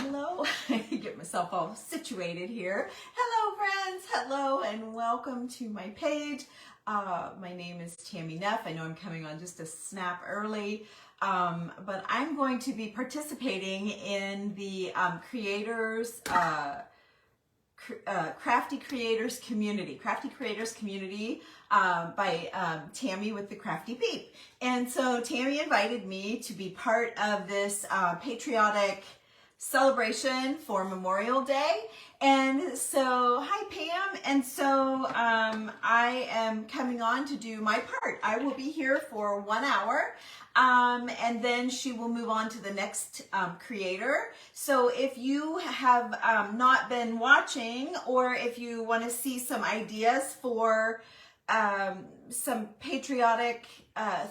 hello. Get myself all situated here. Hello, friends. Hello, and welcome to my page. My name is Tammy Neff. I know I'm coming on just a snap early, but I'm going to be participating in the Crafty Creators Community. Crafty Creators Community by Tammy with the Crafty Peep. And so Tammy invited me to be part of this patriotic celebration for Memorial Day. And so, hi Pam. And so I am coming on to do my part. I will be here for 1 hour. And then she will move on to the next creator. So if you have not been watching, or if you want to see some ideas for some patriotic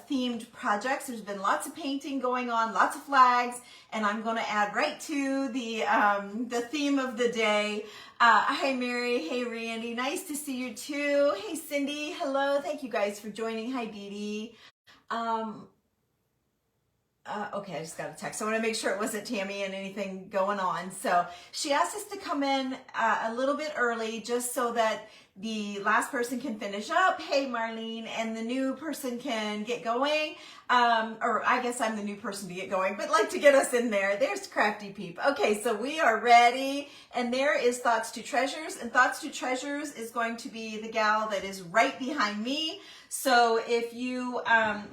themed projects, there's been lots of painting going on, lots of flags, and I'm going to add right to the theme of the day. Hi Mary, hey Randy, nice to see you too. Hey Cindy, hello, thank you guys for joining. Hi Dee Dee. Okay, I just got a text. I want to make sure it wasn't Tammy and anything going on. So she asked us to come in a little bit early just so that the last person can finish up. Hey, Marlene, and the new person can get going. Or I guess I'm the new person to get going, but like to get us in there. There's Crafty Peep. Okay, so we are ready. And there is Thoughts to Treasures. And Thoughts to Treasures is going to be the gal that is right behind me. So if you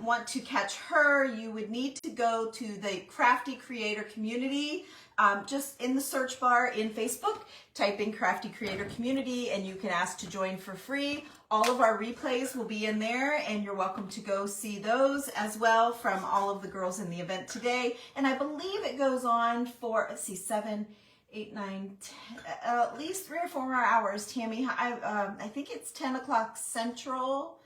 want to catch her, you would need to go to the Crafty Creator Community. Just in the search bar in Facebook, type in Crafty Creator Community and you can ask to join for free. All of our replays will be in there and you're welcome to go see those as well from all of the girls in the event today. And I believe it goes on for, let's see, 7, 8, 9, 10, at least 3 or 4 more hours, Tammy. I think it's 10 o'clock Central.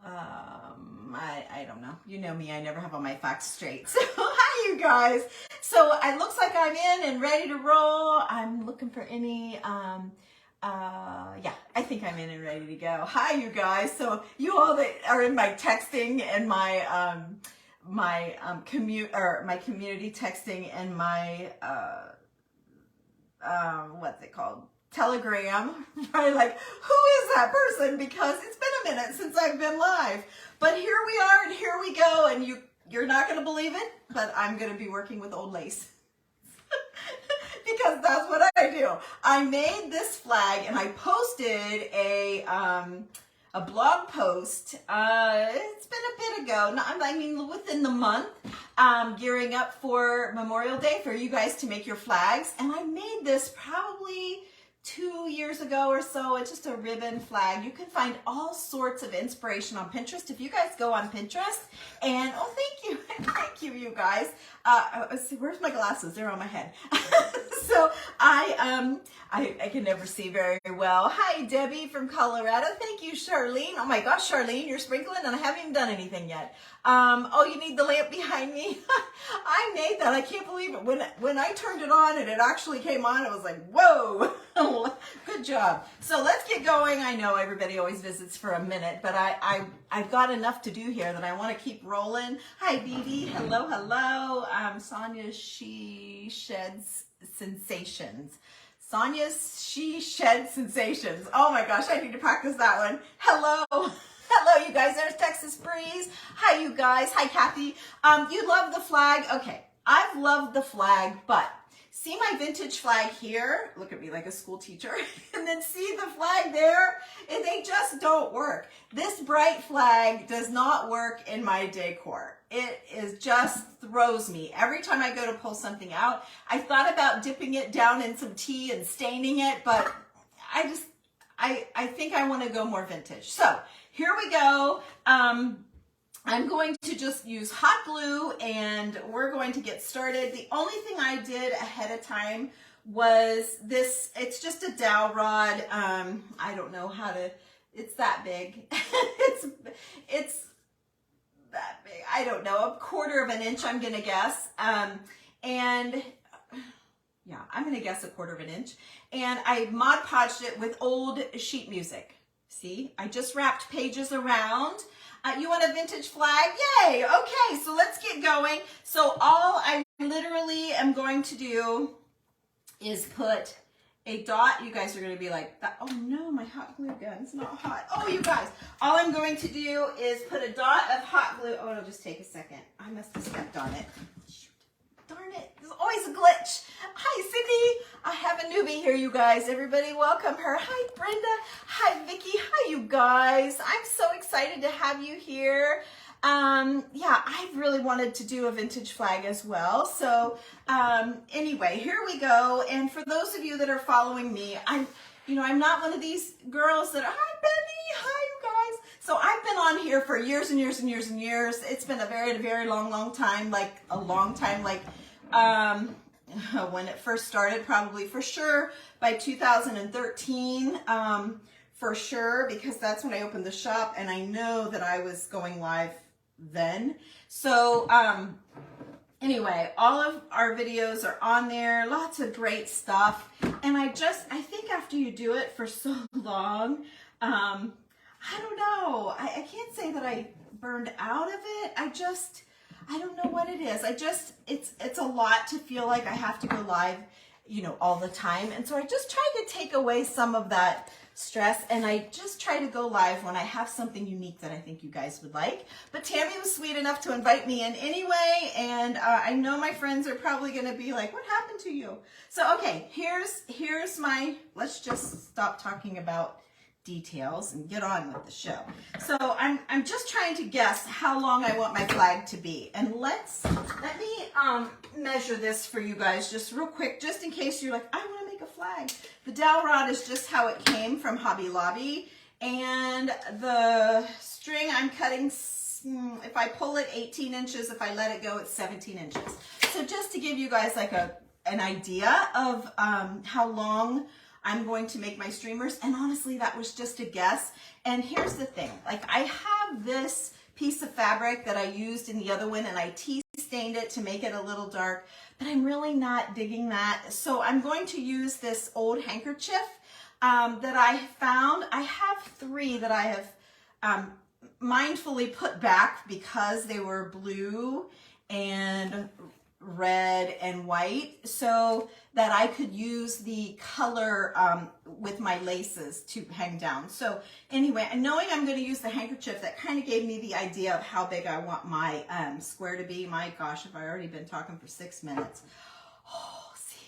I don't know. You know me, I never have all my facts straight. So hi you guys. So it looks like I'm in and ready to roll. I'm looking for any, yeah, I think I'm in and ready to go. Hi you guys. So you all that are in my texting and my, my community texting and my, what's it called? Telegram, right? Like, who is that person? Because it's been a minute since I've been live. But here we are and here we go. And you're not going to believe it, but I'm going to be working with old lace. Because that's what I do. I made this flag and I posted a blog post. It's been a bit ago. I mean, within the month, gearing up for Memorial Day for you guys to make your flags. And I made this probably 2 years ago or so. It's just a ribbon flag. You can find all sorts of inspiration on Pinterest. If you guys go on Pinterest and, oh, thank you. Thank you, you guys. Let's see, where's my glasses? They're on my head. So I can never see very well. Hi, Debbie from Colorado. Thank you, Charlene. Oh my gosh, Charlene, you're sprinkling and I haven't even done anything yet. Oh, you need the lamp behind me? I made that. I can't believe it. When I turned it on and it actually came on, I was like, whoa, good job. So let's get going. I know everybody always visits for a minute, but I've got enough to do here that I want to keep rolling. Hi, Dee Dee. Hello, hello. Sonia, she sheds sensations. Sonia, she sheds sensations. Oh my gosh, I need to practice that one. Hello. Hello, you guys. There's Texas Breeze. Hi, you guys. Hi, Kathy. You love the flag? Okay, I've loved the flag, but see my vintage flag here? Look at me like a school teacher. And then see the flag there? And they just don't work. This bright flag does not work in my decor. It is just throws me. Every time I go to pull something out, I thought about dipping it down in some tea and staining it, but I think I want to go more vintage. So here we go. I'm going to just use hot glue and we're going to get started. The only thing I did ahead of time was this. It's just a dowel rod. I don't know how to, it's that big. it's that big. I don't know, 1/4 of an inch, I'm going to guess. And yeah, I'm going to guess 1/4 of an inch. And I Mod Podged it with old sheet music. See, I just wrapped pages around. You want a vintage flag? Yay! Okay, so let's get going. So all I literally am going to do is put a dot. You guys are going to be like, oh no, my hot glue gun's not hot. Oh, you guys, all I'm going to do is put a dot of hot glue. Oh, it'll just take a second. I must have stepped on it. Shoot. Darn it. There's always a glitch. Hi, Cindy. I have a newbie here, you guys. Everybody welcome her. Hi, Brenda. Hi, Vicki. Hi, you guys. I'm so excited to have you here. Yeah, I really wanted to do a vintage flag as well. So anyway, here we go. And for those of you that are following me, I'm not one of these girls that are, hi, Benny. Hi, you guys. So I've been on here for years and years and years and years. It's been a very, very long time, like a long time, like when it first started, probably for sure by 2013, for sure, because that's when I opened the shop, and I know that I was going live then. So anyway, all of our videos are on there, lots of great stuff. And I think after you do it for so long, I don't know, I can't say that I burned out of it. I don't know what it is. It's a lot to feel like I have to go live, all the time. And so I just try to take away some of that stress, and I just try to go live when I have something unique that I think you guys would like. But Tammy was sweet enough to invite me in anyway, and I know my friends are probably going to be like, what happened to you? So okay, here's my, let's just stop talking about details and get on with the show. So I'm just trying to guess how long I want my flag to be, and let me measure this for you guys just real quick, just in case you're like, I want to make a flag. The dowel rod is just how it came from Hobby Lobby, and the string I'm cutting, if I pull it, 18 inches, if I let it go, it's 17 inches. So just to give you guys like an idea of how long I'm going to make my streamers, and honestly, that was just a guess. And here's the thing, like I have this piece of fabric that I used in the other one, and I tea stained it to make it a little dark, but I'm really not digging that. So I'm going to use this old handkerchief that I found. I have 3 that I have mindfully put back because they were blue and red and white, so that I could use the color with my laces to hang down. So anyway, knowing I'm going to use the handkerchief, that kind of gave me the idea of how big I want my square to be. My gosh, have I already been talking for 6 minutes? Oh, see,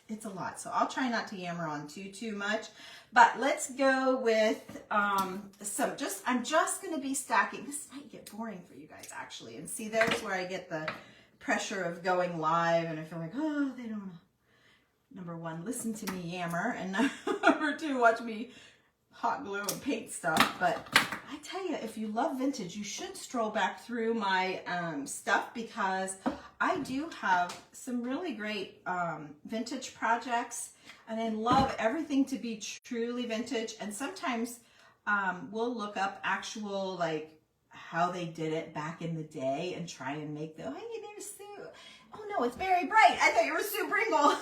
it's a lot. So I'll try not to yammer on too much, but let's go with I'm just going to be stacking. This might get boring for you guys actually, and see, there's where I get the pressure of going live, and I feel like, oh, they don't, number 1, listen to me yammer, and number 2, watch me hot glue and paint stuff. But I tell you, if you love vintage, you should stroll back through my stuff, because I do have some really great vintage projects, and I love everything to be truly vintage. And sometimes we'll look up actual, like, how they did it back in the day and try and make the, oh, hey, there's Sue. Oh no, it's Barry Bright. I thought you were Sue Bringle.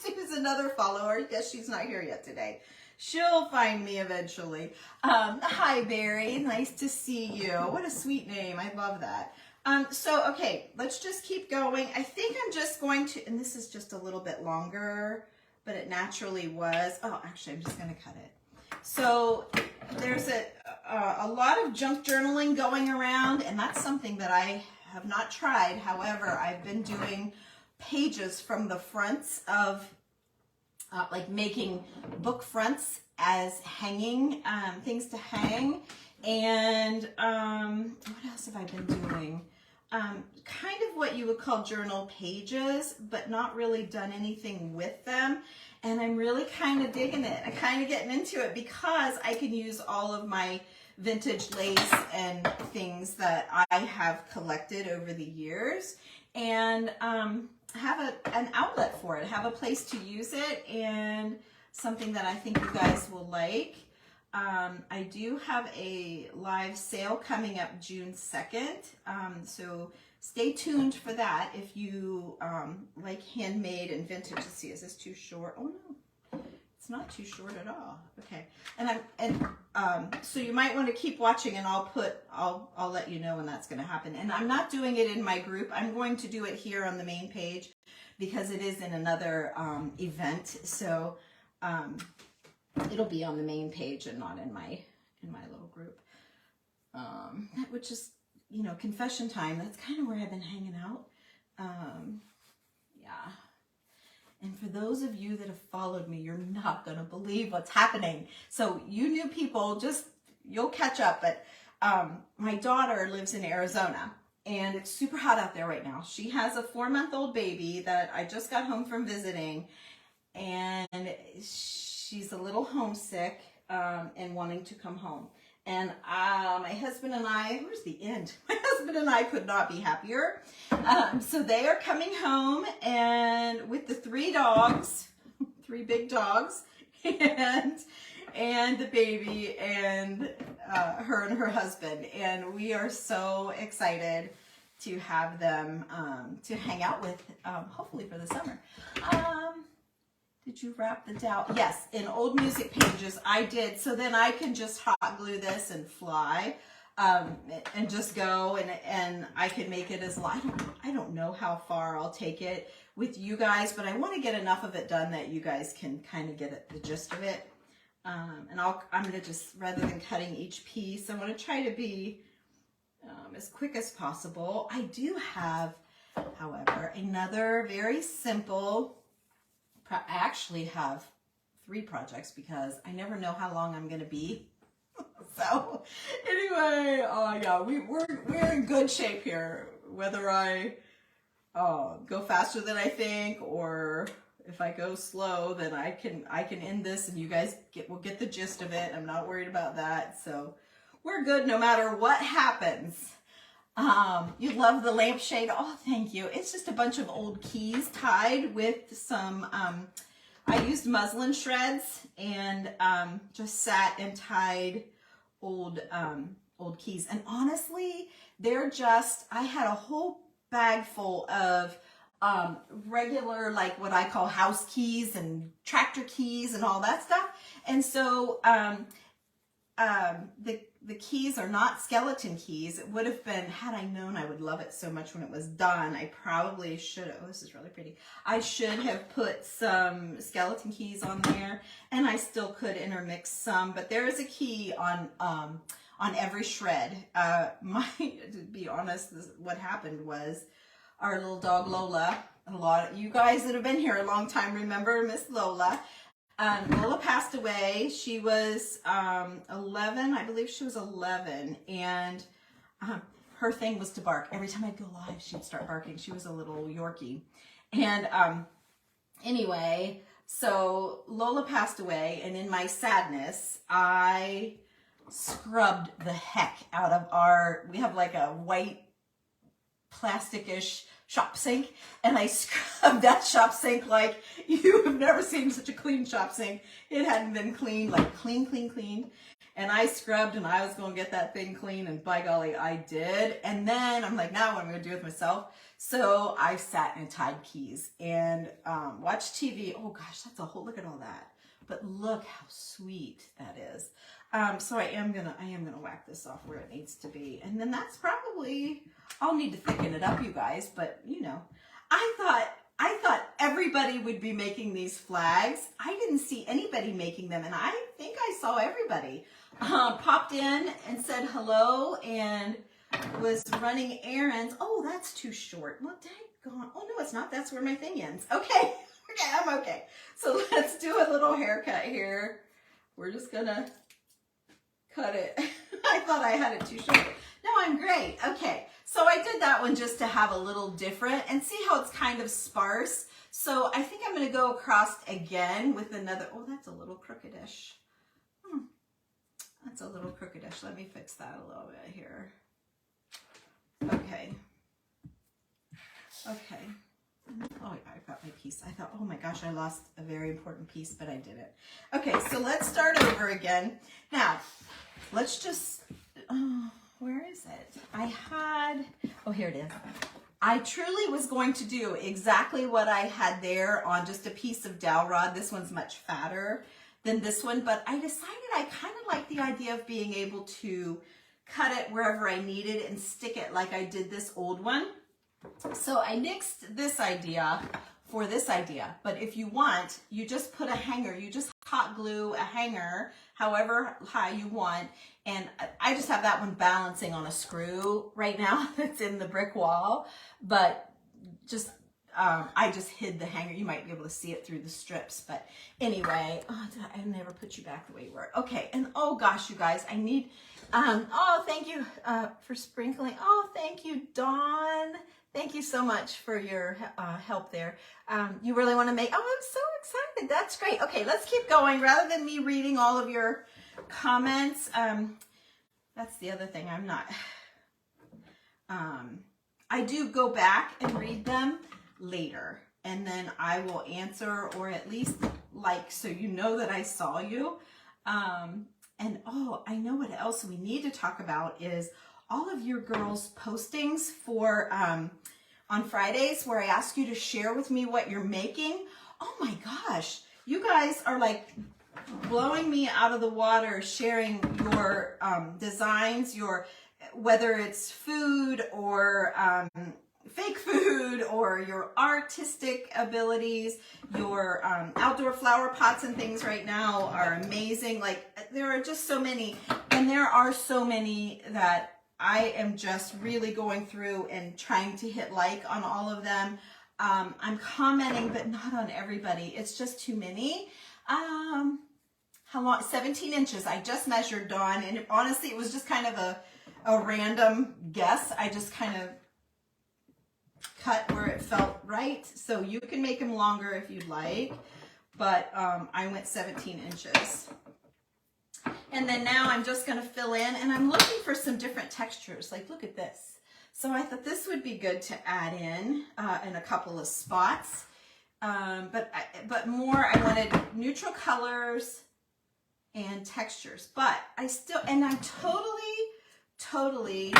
Sue's another follower. Guess she's not here yet today. She'll find me eventually. Hi, Barry. Nice to see you. What a sweet name. I love that. So, okay, let's just keep going. I think I'm just going to, and this is just a little bit longer, but it naturally was. Oh, actually, I'm just going to cut it. So there's a lot of junk journaling going around, and that's something that I have not tried. However, I've been doing pages from the fronts of like making book fronts as hanging things to hang. And what else have I been doing? Kind of what you would call journal pages, but not really done anything with them. And I'm really kind of digging it. I'm kind of getting into it because I can use all of my vintage lace and things that I have collected over the years, and have an outlet for it, have a place to use it, and something that I think you guys will like. I do have a live sale coming up June 2nd, so stay tuned for that if you like handmade and vintage. Let's see, is this too short? Oh no, It's not too short at all. Okay, so you might want to keep watching, and I'll let you know when that's going to happen. And I'm not doing it in my group. I'm going to do it here on the main page because it is in another event. So it'll be on the main page and not in my little group. Which is, you know, confession time. That's kind of where I've been hanging out. Yeah. And for those of you that have followed me, you're not going to believe what's happening. So you new people, you'll catch up. But my daughter lives in Arizona, and it's super hot out there right now. She has a 4-month-old baby that I just got home from visiting, and she's a little homesick and wanting to come home. And my husband and I, where's the end? My husband and I could not be happier. So they are coming home, and with the 3 dogs, 3 big dogs, and the baby, and her and her husband. And we are so excited to have them to hang out with, hopefully for the summer. Did you wrap the dowel? Yes, in old music pages I did. So then I can just hot glue this and fly and just go, and I can make it as long. I don't know how far I'll take it with you guys, but I want to get enough of it done that you guys can kind of get the gist of it. And I'm going to just, rather than cutting each piece, I want to try to be as quick as possible. I do have, however, another very simple, I actually have 3 projects because I never know how long I'm going to be. So anyway, yeah, we're in good shape here. Whether I go faster than I think, or if I go slow, then I can end this, and you guys will get the gist of it. I'm not worried about that. So we're good no matter what happens. You love the lampshade. Oh, thank you. It's just a bunch of old keys tied with some, I used muslin shreds and just sat and tied old keys. And honestly, they're just, I had a whole bag full of regular, like what I call house keys and tractor keys and all that stuff. And so the keys are not skeleton keys. It would have been, had I known I would love it so much when it was done, I probably should have, oh, this is really pretty. I should have put some skeleton keys on there, and I still could intermix some, but there is a key on every shred. To be honest, what happened was our little dog Lola, a lot of you guys that have been here a long time remember Miss Lola. Lola passed away. She was 11, I believe she was 11, and her thing was to bark. Every time I'd go live, she'd start barking. She was a little Yorkie. And anyway, so Lola passed away, and in my sadness, I scrubbed the heck out of we have like a white plasticish shop sink, and I scrubbed that shop sink like you have never seen such a clean shop sink. It hadn't been cleaned, like clean. And I scrubbed, and I was going to get that thing clean, and by golly, I did. And then I'm like, now what am I going to do with myself? So I sat and tied keys and watched TV. Oh gosh, that's a whole, look at all that. But look how sweet that is. So I am gonna whack this off where it needs to be. And then that's probably, I'll need to thicken it up, you guys, but you know, I thought everybody would be making these flags. I didn't see anybody making them, and I think I saw everybody. Popped in and said hello and was running errands. Oh, that's too short. Well, daggone. Oh no, it's not. That's where my thing ends. Okay. Okay, I'm okay. So let's do a little haircut here. We're just gonna cut it. I thought I had it too short. No, I'm great. Okay, so I did that one just to have a little different and see how it's kind of sparse. So I think I'm gonna go across again with another, oh, that's a little crookedish. That's a little crookedish. Let me fix that a little bit here. Okay. Okay. Oh, I've got my piece. I thought, oh my gosh, I lost a very important piece, but I didn't. Okay, so let's start over again. Now, let's just, where is it? Oh, here it is. I truly was going to do exactly what I had there on just a piece of dowel rod. This one's much fatter than this one, but I decided I kind of like the idea of being able to cut it wherever I need it and stick it like I did this old one. So I nixed this idea for this idea, but if you want, you just put a hanger, you just hot glue a hanger however high you want, and I just have that one balancing on a screw right now that's in the brick wall, but just I just hid the hanger. You might be able to see it through the strips, but anyway, I never put you back the way you were. Okay, and oh gosh, you guys, I need, oh, thank you for sprinkling. Oh, thank you, Dawn. Thank you so much for your help there. You really want to make, oh, I'm so excited. That's great. Okay, let's keep going. Rather than me reading all of your comments, that's the other thing. I'm not, I do go back and read them later, and then I will answer, or at least like, so you know that I saw you. And oh, I know what else we need to talk about is all of your girls' postings for on Fridays, where I ask you to share with me what you're making. Oh my gosh, you guys are like blowing me out of the water, sharing your designs, your, whether it's food or fake food, or your artistic abilities. Your outdoor flower pots and things right now are amazing. Like, there are just so many, and there are so many that I am just really going through and trying to hit like on all of them. I'm commenting, but not on everybody. It's just too many. How long? 17 inches. I just measured, Dawn, and honestly, it was just kind of a random guess. I just kind of cut where it felt right. So you can make them longer if you'd like, but I went 17 inches. And then now I'm just going to fill in, and I'm looking for some different textures. Like, look at this. So I thought this would be good to add in a couple of spots. But more, I wanted neutral colors and textures. But I still, and I totally,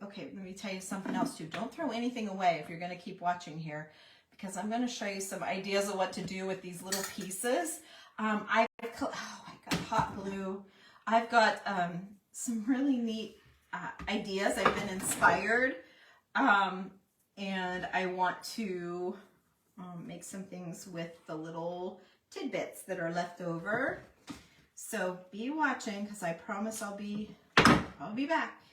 okay, let me tell you something else too. Don't throw anything away if you're going to keep watching here, because I'm going to show you some ideas of what to do with these little pieces. I got hot glue. I've got some really neat ideas. I've been inspired, and I want to make some things with the little tidbits that are left over. So be watching, because I promise I'll be back.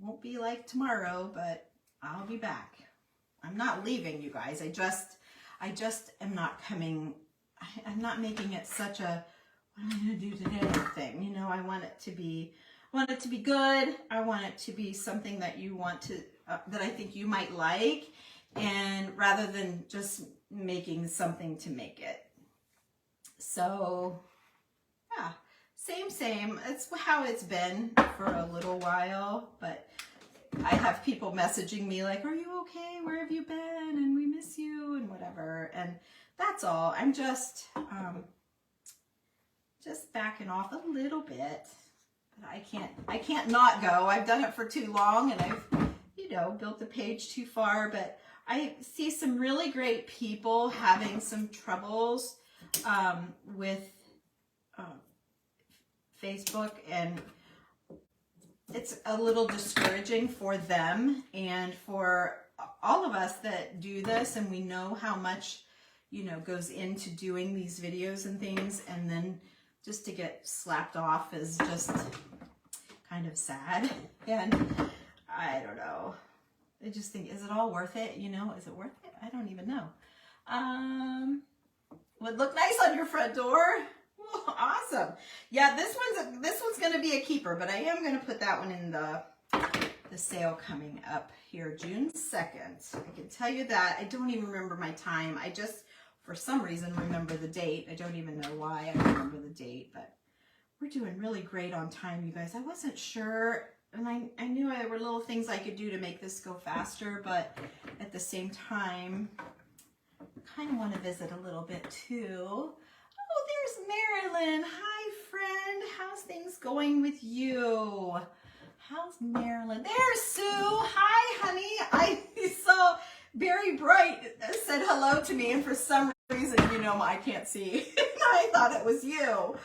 Won't be like tomorrow, but I'll be back. I'm not leaving, you guys. I just am not coming. I'm not making it such a, what am I going to do today thing. You know, I want it to be good. I want it to be something that you want to, that I think you might like, and rather than just making something to make it. So yeah, same. It's how it's been for a little while, but I have people messaging me like, are you okay? Where have you been? And we miss you and whatever. And that's all. I'm just backing off a little bit, but I can't not go. I've done it for too long, and I've, you know, built the page too far, but I see some really great people having some troubles with Facebook, and it's a little discouraging for them and for all of us that do this, and we know how much, you know, goes into doing these videos and things, and then just to get slapped off is just kind of sad. And I don't know. I just think, is it all worth it? You know, is it worth it? I don't even know. Would look nice on your front door. Oh, awesome. Yeah, this one's going to be a keeper, but I am going to put that one in the sale coming up here June 2nd. I can tell you that. I don't even remember my time. I just, for some reason, remember the date. I don't even know why I remember the date, but we're doing really great on time, you guys. I wasn't sure, and I knew there were little things I could do to make this go faster, but at the same time, I kind of want to visit a little bit too. Oh, there's Marilyn. Hi, friend. How's things going with you? How's Marilyn? There's Sue. Hi, honey. I saw Very Bright said hello to me, and for some reason, you know, I can't see. I thought it was you.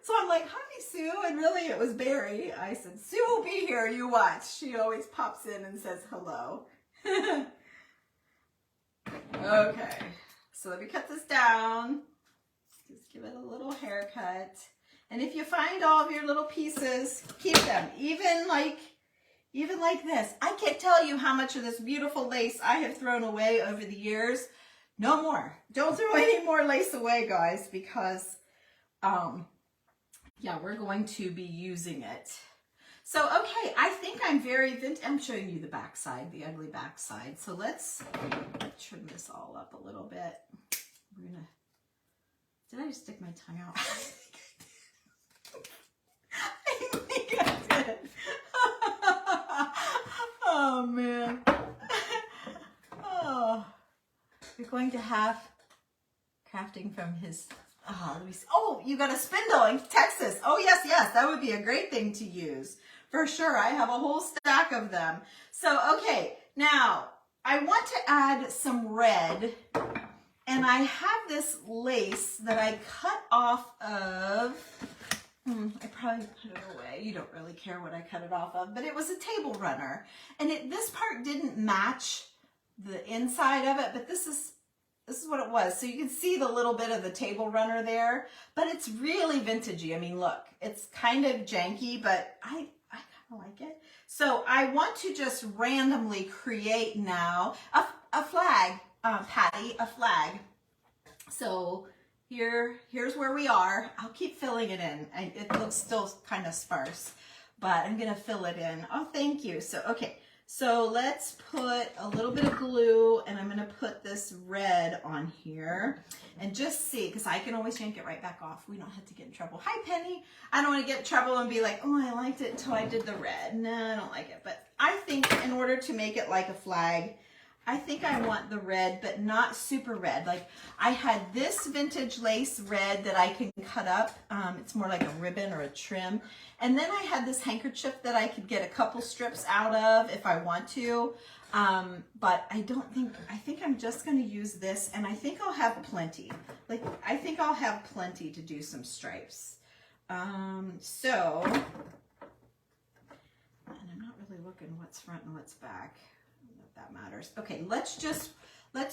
So I'm like, hi, Sue. And really, it was Barry. I said, Sue will be here. You watch. She always pops in and says hello. Okay. So let me cut this down. Just give it a little haircut. And if you find all of your little pieces, keep them. Even like this. I can't tell you how much of this beautiful lace I have thrown away over the years. No more. Don't throw any more lace away, guys, because, yeah, we're going to be using it. So, okay, I think I'm very vintage. I'm showing you the back side, the ugly back side. So let's trim this all up a little bit. We're gonna, did I just stick my tongue out? I think I did. Oh, man. Oh, we're going to have crafting from his, let me see. Oh, you got a spindle in Texas. Oh, yes, yes. That would be a great thing to use. For sure. I have a whole stack of them. So, okay. Now, I want to add some red. And I have this lace that I cut off of, I probably put it away. You don't really care what I cut it off of, but it was a table runner. And this part didn't match the inside of it, but this is what it was. So you can see the little bit of the table runner there, but it's really vintagey. I mean, look, it's kind of janky, but I kind of like it. So I want to just randomly create now a flag, Patty, a flag. So here's where we are. I'll keep filling it in. It looks still kind of sparse, but I'm gonna fill it in. Oh, thank you. So, okay. So let's put a little bit of glue, and I'm gonna put this red on here and just see, because I can always yank it right back off. We don't have to get in trouble. Hi, Penny. I don't want to get in trouble and be like, oh, I liked it until I did the red. No, I don't like it. But I think in order to make it like a flag, I think I want the red, but not super red. Like I had this vintage lace red that I can cut up. It's more like a ribbon or a trim. And then I had this handkerchief that I could get a couple strips out of if I want to. But I think I'm just going to use this, and I think I'll have plenty. Like, I think I'll have plenty to do some stripes. So, and I'm not really looking what's front and what's back. That matters. Okay, let's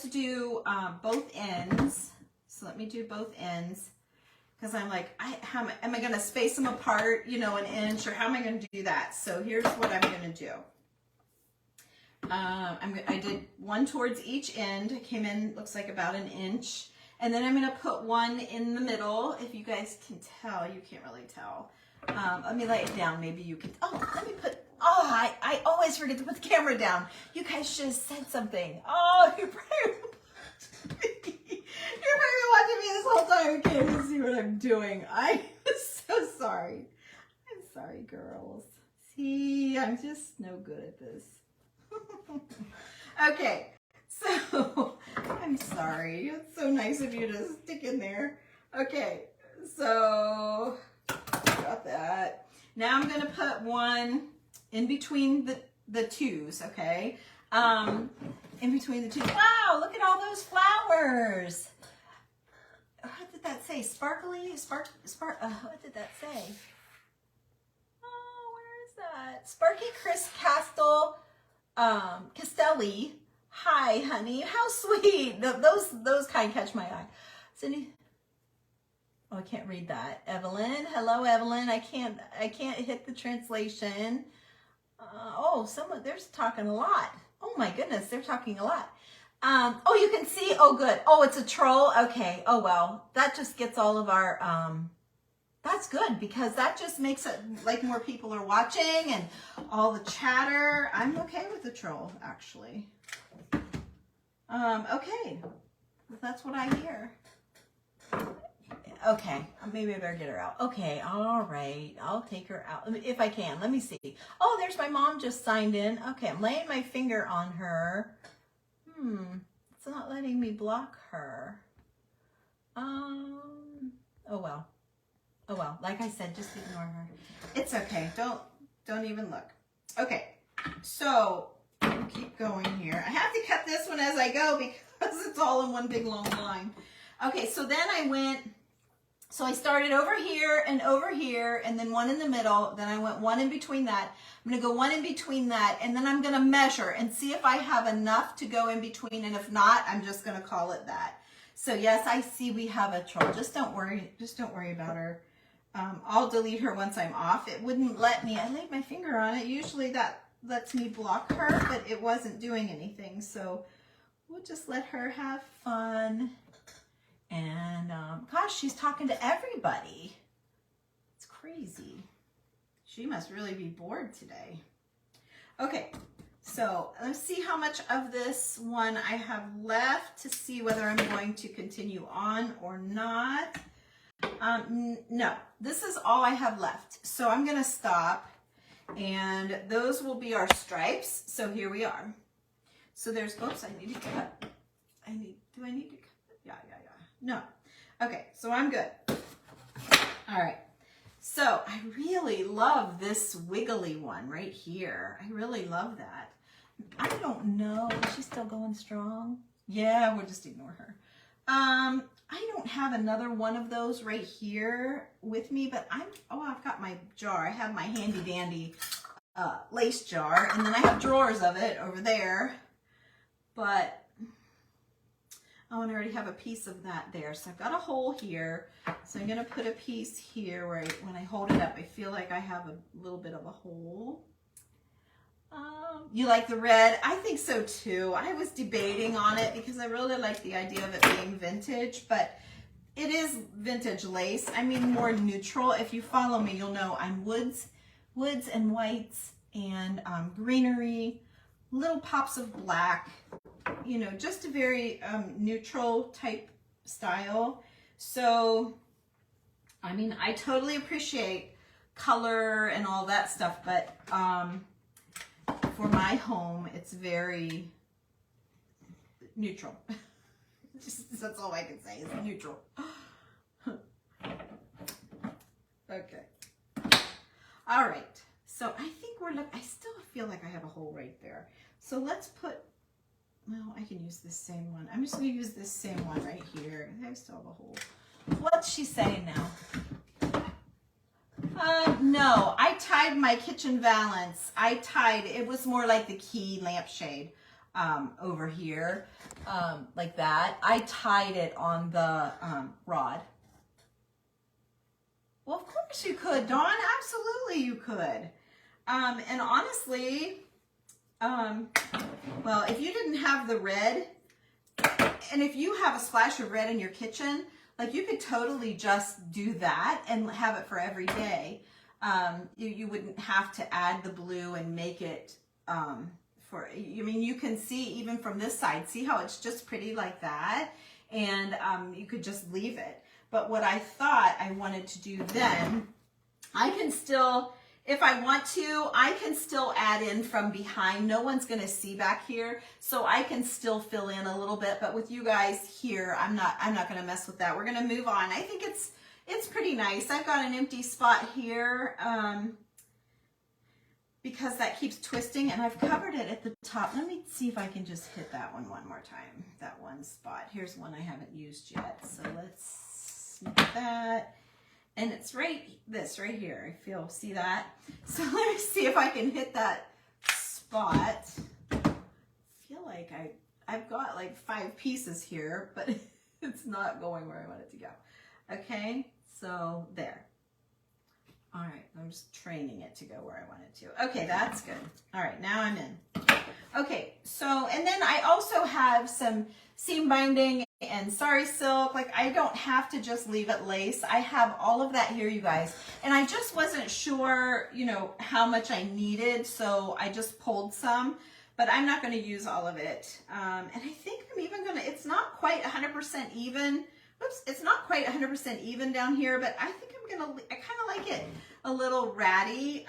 do both ends. So let me do both ends, because I'm like, am I going to space them apart, you know, an inch, or how am I going to do that? So here's what I'm going to do. I did one towards each end. It came in, looks like about an inch, and then I'm going to put one in the middle. If you guys can tell, you can't really tell. Let me lay it down. Maybe you can. Oh, let me put. Oh, I always forget to put the camera down. You guys should have said something. Oh, you're probably watching me this whole time. You can't even see what I'm doing. I'm so sorry. I'm sorry, girls. See, I'm just no good at this. Okay, so I'm sorry. It's so nice of you to stick in there. Okay, so got that. Now I'm gonna put one in between the twos, okay? In between the two. Wow, look at all those flowers. What did that say? Sparkly? What did that say? Oh, where is that? Sparky Chris Castelli. Hi, honey. How sweet. Those kind catch my eye. Cindy. Oh, I can't read that. Evelyn. Hello, Evelyn. I can't hit the translation. They're talking a lot. Oh my goodness, they're talking a lot. Oh, you can see. Oh, good. Oh, it's a troll. Okay. Oh, well, that just gets all of our, that's good, because that just makes it like more people are watching and all the chatter. I'm okay with the troll, actually. Okay. That's what I hear. Okay, maybe I better get her out. Okay, all right, I'll take her out if I can. Let me see. Oh, there's my mom just signed in. Okay, I'm laying my finger on her. It's not letting me block her. Oh well. Like I said, just ignore her. It's okay. Don't even look. Okay, so we'll keep going here. I have to cut this one as I go because it's all in one big long line. Okay, so then I went, so I started over here, and then one in the middle. Then I went one in between that. I'm going to go one in between that, and then I'm going to measure and see if I have enough to go in between, and if not, I'm just going to call it that. So yes, I see we have a troll. Just don't worry about her. I'll delete her once I'm off. It wouldn't let me. I laid my finger on it. Usually that lets me block her, but it wasn't doing anything. So we'll just let her have fun. And gosh, she's talking to everybody. It's crazy. She must really be bored today. Okay, so let's see how much of this one I have left to see whether I'm going to continue on or not. No, this is all I have left. So I'm going to stop, and those will be our stripes. So here we are. So there's, oops, I need to cut. Do I need to cut? Yeah. No. Okay, so I'm good. All right. So I really love this wiggly one right here. I really love that. I don't know. Is she still going strong? Yeah, we'll just ignore her. I don't have another one of those right here with me, but I've got my jar. I have my handy dandy lace jar, and then I have drawers of it over there, but I already have a piece of that there. So I've got a hole here. So I'm going to put a piece here where when I hold it up, I feel like I have a little bit of a hole. You like the red? I think so too. I was debating on it because I really like the idea of it being vintage, but it is vintage lace. I mean, more neutral. If you follow me, you'll know I'm woods and whites and greenery, little pops of black, you know, just a very neutral type style. So, I mean, I totally appreciate color and all that stuff, but for my home, it's very neutral. That's all I can say is neutral. Okay. All right. So I think I still feel like I have a hole right there. So let's put, well, I can use this same one. I'm just going to use this same one right here. I still have a hole. What's she saying now? No, I tied my kitchen valance. It was more like the key lampshade over here, like that. I tied it on the rod. Well, of course you could, Dawn. Absolutely you could. And honestly, well, if you didn't have the red, and if you have a splash of red in your kitchen, like you could totally just do that and have it for every day. You wouldn't have to add the blue and make it I mean, you can see even from this side, see how it's just pretty like that? And you could just leave it. But what I thought I wanted to do then, I can still, if I want to, I can still add in from behind. No one's going to see back here, so I can still fill in a little bit. But with you guys here, I'm not going to mess with that. We're going to move on. I think it's pretty nice. I've got an empty spot here because that keeps twisting, and I've covered it at the top. Let me see if I can just hit that one more time. That one spot. Here's one I haven't used yet. So let's snip that. And it's this right here. See that? So let me see if I can hit that spot. I feel like I've got like 5 pieces here, but it's not going where I want it to go. Okay, so there. All right, I'm just training it to go where I want it to. Okay, that's good. All right, now I'm in. Okay, so, and then I also have some seam binding and sari silk. Like, I don't have to just leave it lace. I have all of that here, you guys. And I just wasn't sure, you know, how much I needed, so I just pulled some. But I'm not going to use all of it. And I think I'm even going to, it's not quite 100% even. Oops, it's not quite 100% even down here, but I think I kind of like it a little ratty.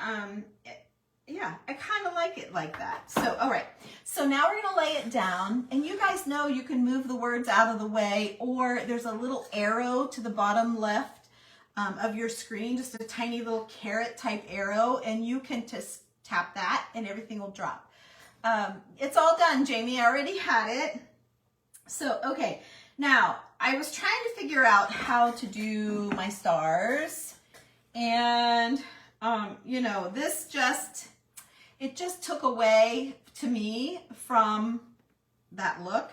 Yeah, I kind of like it like that. So, all right. So now we're going to lay it down. And you guys know you can move the words out of the way, or there's a little arrow to the bottom left of your screen, just a tiny little carrot type arrow, and you can just tap that and everything will drop. It's all done, Jamie. I already had it. So, okay. Now, I was trying to figure out how to do my stars. And, you know, it just took away to me from that look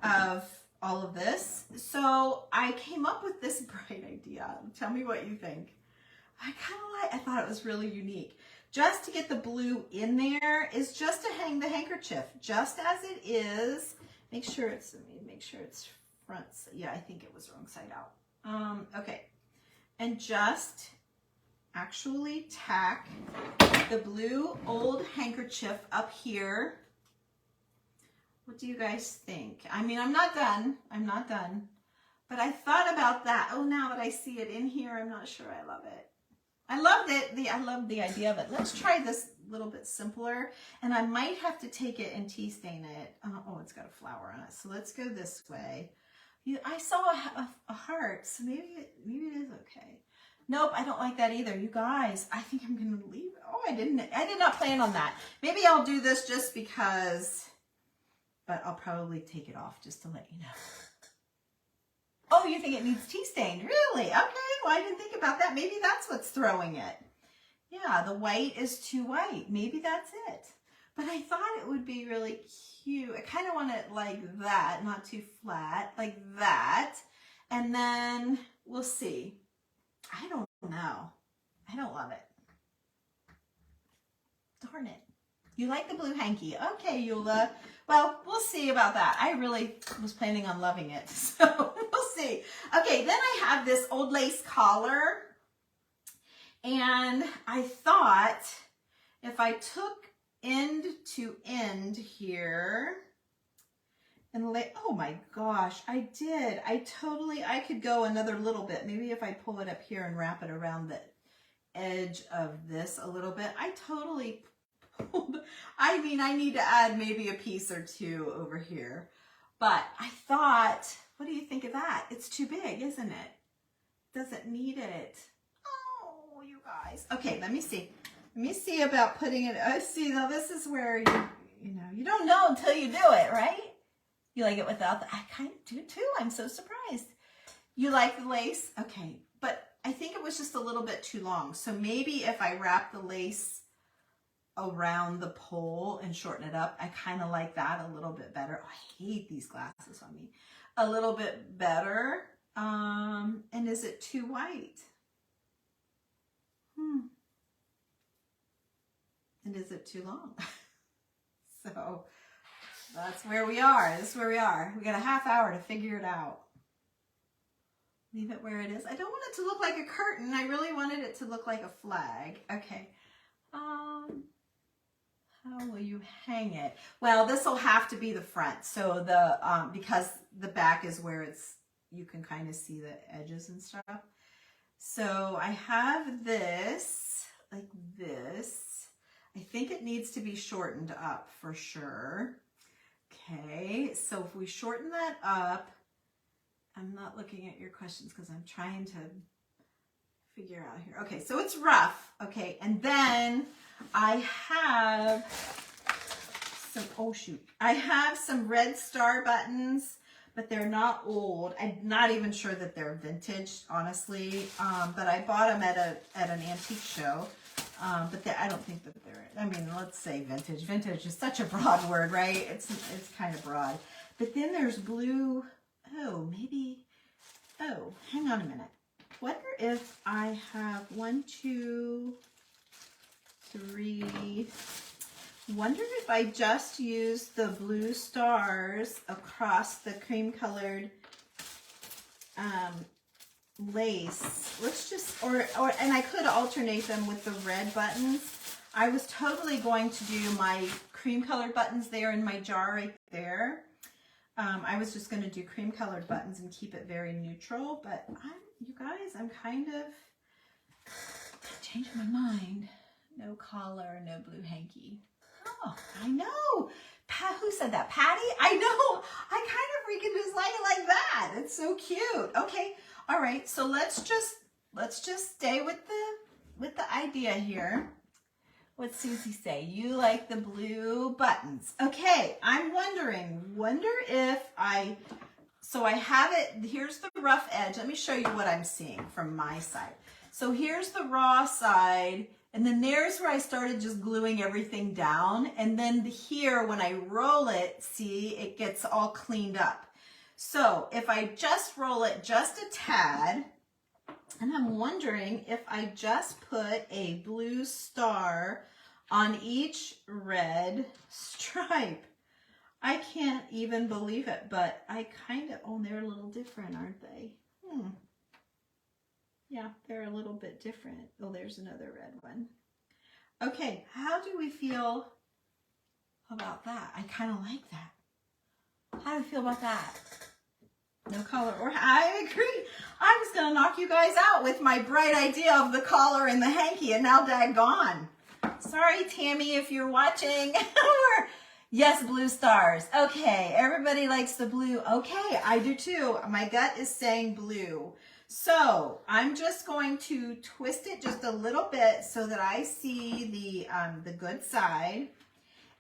of all of this. So I came up with this bright idea. Tell me what you think. I thought it was really unique. Just to get the blue in there is just to hang the handkerchief, just as it is. Make sure it's front. Yeah, I think it was wrong side out. Okay. And just actually tack the blue old handkerchief up here. What do you guys think? I mean, I'm not done. But I thought about that. Oh, now that I see it in here, I'm not sure I love it. I loved it. I love the idea of it. Let's try this a little bit simpler. And I might have to take it and tea stain it. Oh, it's got a flower on it. So let's go this way. I saw a heart, so maybe it is okay. Nope, I don't like that either. You guys, I think I'm going to leave it. Oh, I did not plan on that. Maybe I'll do this just because, but I'll probably take it off just to let you know. Oh, you think it needs tea stained? Really? Okay, well, I didn't think about that. Maybe that's what's throwing it. Yeah, the white is too white. Maybe that's it. But I thought it would be really cute. I kind of want it like that, not too flat, like that. And then we'll see. I don't know. I don't love it. Darn it. You like the blue hanky. Okay, Eula. Well, we'll see about that. I really was planning on loving it, so we'll see. Okay, then I have this old lace collar. And I thought if I took end to end here and oh my gosh, I did. I could go another little bit. Maybe if I pull it up here and wrap it around the edge of this a little bit. I totally pulled, I mean, I need to add maybe a piece or two over here. But I thought, what do you think of that? It's too big, isn't it? Doesn't need it. Oh, you guys. Okay, let me see. Let me see about putting it. See, now this is where you don't know until you do it, right? You like it without I kind of do too. I'm so surprised. You like the lace? Okay, but I think it was just a little bit too long. So maybe if I wrap the lace around the pole and shorten it up, I kind of like that a little bit better. Oh, I hate these glasses on me. A little bit better. And is it too white? And is it too long? So that's where we are. This is where we are. We got a half hour to figure it out. Leave it where it is. I don't want it to look like a curtain. I really wanted it to look like a flag. Okay. How will you hang it? Well, this will have to be the front. So the because the back is where you can kind of see the edges and stuff. So I have this like this. I think it needs to be shortened up for sure. Okay, so if we shorten that up, I'm not looking at your questions because I'm trying to figure out here. Okay, so it's rough. Okay, and then I have some, oh shoot, I have some red star buttons, but they're not old. I'm not even sure that they're vintage, honestly, but I bought them at an antique show. But I don't think that they're, I mean, let's say vintage. Vintage is such a broad word, right? It's kind of broad. But then there's blue, oh, maybe, oh, hang on a minute. Wonder if I have 1, 2, 3, wonder if I just use the blue stars across the cream colored lace. Let's just, and I could alternate them with the red buttons. I was totally going to do my cream colored buttons there in my jar right there. I was just going to do cream colored buttons and keep it very neutral, but you guys, I'm kind of changing my mind. No collar, no blue hanky. Oh, I know. Who said that? Patty? I know. I kind of freaking just like that. It's so cute. Okay. All right. So let's just stay with the idea here. What's Susie say? You like the blue buttons. Okay, I'm wonder if so I have it, here's the rough edge. Let me show you what I'm seeing from my side. So here's the raw side, and then there's where I started just gluing everything down. And then here, when I roll it, see, it gets all cleaned up. So if I just roll it just a tad, and I'm wondering if I just put a blue star on each red stripe. I can't even believe it, but I kind of, oh, they're a little different, aren't they? Yeah, they're a little bit different. Oh, there's another red one. Okay, how do we feel about that? I kind of like that. How do we feel about that? No collar, or I agree. I was gonna knock you guys out with my bright idea of the collar and the hanky, and now daggone. Sorry, Tammy, if you're watching. Yes, blue stars. Okay, everybody likes the blue. Okay, I do too. My gut is saying blue. So I'm just going to twist it just a little bit so that I see the good side.